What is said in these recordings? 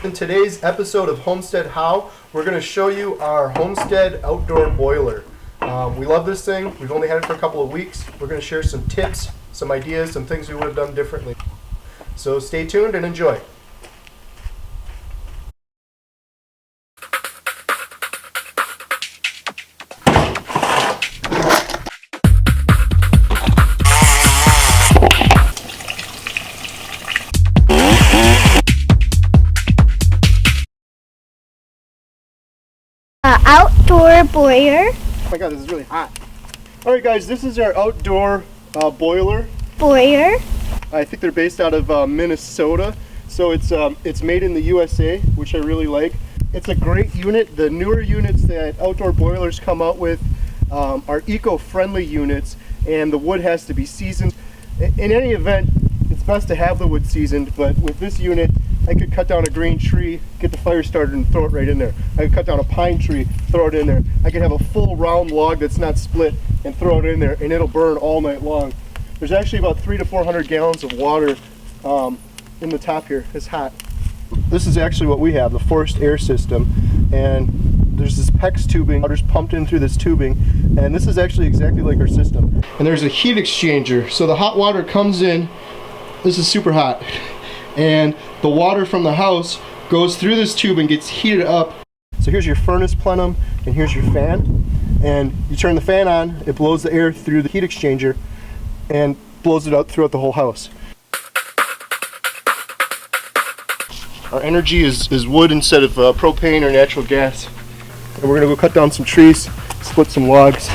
In today's episode of Homestead How, we're going to show you our Homestead outdoor boiler. We love this thing. We've only had it for a couple of weeks. We're going to share some tips, some ideas, some things we would have done differently. So stay tuned and enjoy. Outdoor boiler. Oh my god, this is really hot. Alright guys, this is our outdoor boiler. I think they're based out of Minnesota. So it's made in the USA, which I really like. It's a great unit. The newer units that outdoor boilers come out with are eco-friendly units, and the wood has to be seasoned. In any event, it's best to have the wood seasoned, but with this unit, I could cut down a green tree, get the fire started, and throw it right in there. I could cut down a pine tree, throw it in there. I could have a full round log that's not split and throw it in there, and it'll burn all night long. There's actually about 300 to 400 gallons of water in the top here. It's hot. This is actually what we have, the forced air system, and there's this PEX tubing. Water's pumped in through this tubing, and this is actually exactly like our system. And there's a heat exchanger, so the hot water comes in. This is super hot. And the water from the house goes through this tube and gets heated up. So here's your furnace plenum, and here's your fan. And you turn the fan on, it blows the air through the heat exchanger and blows it out throughout the whole house. Our energy is wood instead of propane or natural gas. And we're gonna go cut down some trees, split some logs.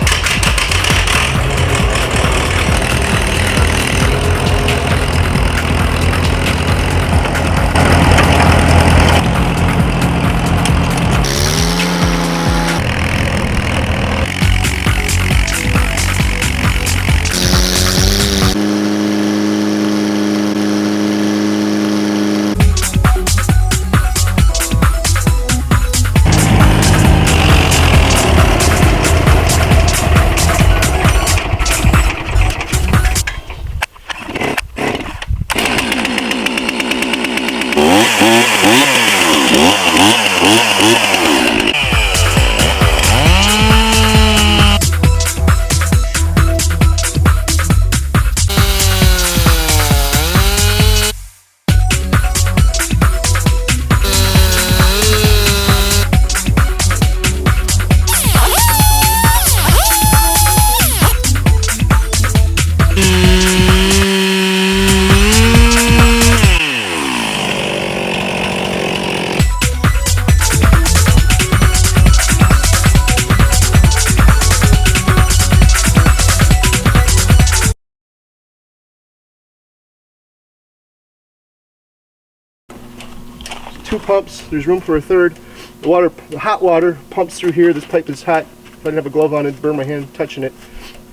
Two pumps, there's room for a third. The hot water pumps through here. This pipe is hot. If I didn't have a glove on, it'd burn my hand touching it.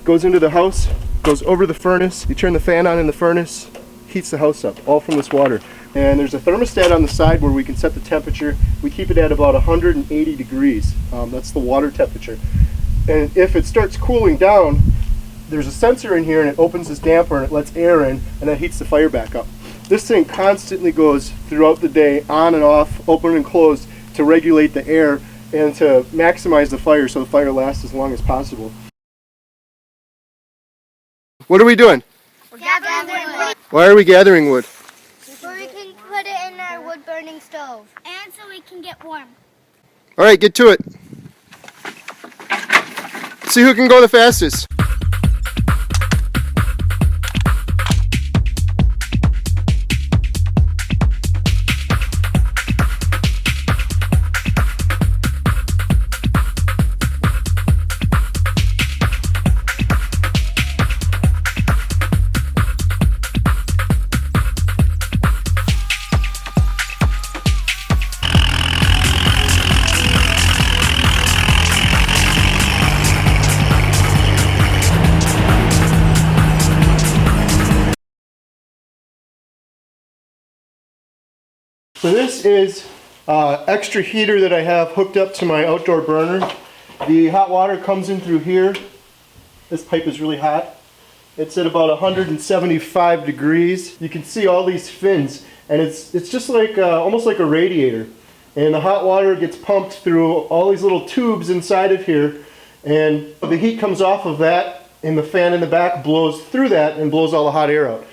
Goes into the house, goes over the furnace. You turn the fan on in the furnace, heats the house up, all from this water. And there's a thermostat on the side where we can set the temperature. We keep it at about 180 degrees. That's the water temperature. And if it starts cooling down, there's a sensor in here and it opens this damper and it lets air in, and that heats the fire back up. This thing constantly goes throughout the day, on and off, open and closed, to regulate the air and to maximize the fire so the fire lasts as long as possible. What are we doing? We're gathering wood. Why are we gathering wood? So we can put it in our wood burning stove. And so we can get warm. Alright, get to it. See who can go the fastest. So this is extra heater that I have hooked up to my outdoor burner. The hot water comes in through here. This pipe is really hot. It's at about 175 degrees. You can see all these fins. and it's just like almost like a radiator. And the hot water gets pumped through all these little tubes inside of here, and the heat comes off of that, and the fan in the back blows through that and blows all the hot air out.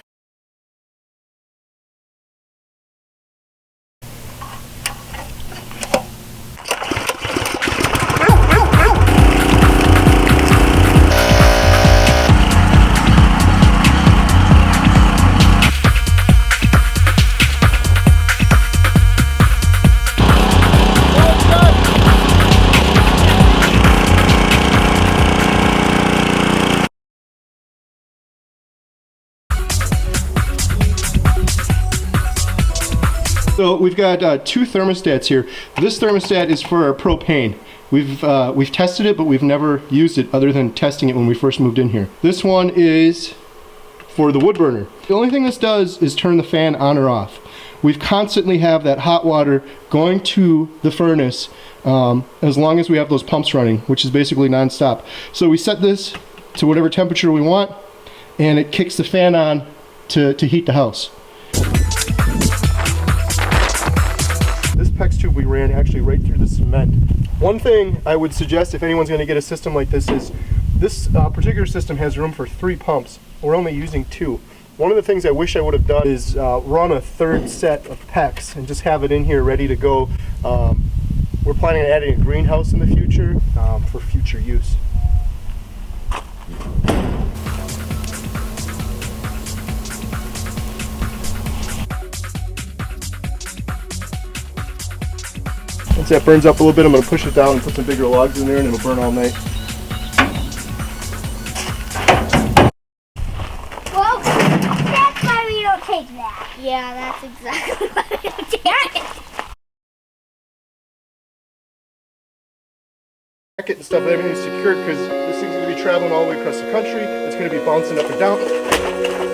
So we've got two thermostats here. This thermostat is for our propane. We've tested it, but we've never used it other than testing it when we first moved in here. This one is for the wood burner. The only thing this does is turn the fan on or off. We constantly have that hot water going to the furnace as long as we have those pumps running, which is basically non-stop. So we set this to whatever temperature we want, and it kicks the fan on to heat the house. This PEX tube we ran actually right through the cement. One thing I would suggest if anyone's going to get a system like this is this particular system has room for 3 pumps. We're only using 2. One of the things I wish I would have done is run a third set of PEX and just have it in here ready to go. We're planning on adding a greenhouse in the future for future use. Once that burns up a little bit, I'm going to push it down and put some bigger logs in there, and it'll burn all night. Well, that's why we don't take that. Yeah, that's exactly why we don't take it. Bracket and stuff, everything's secured because this thing's going to be traveling all the way across the country. It's going to be bouncing up and down.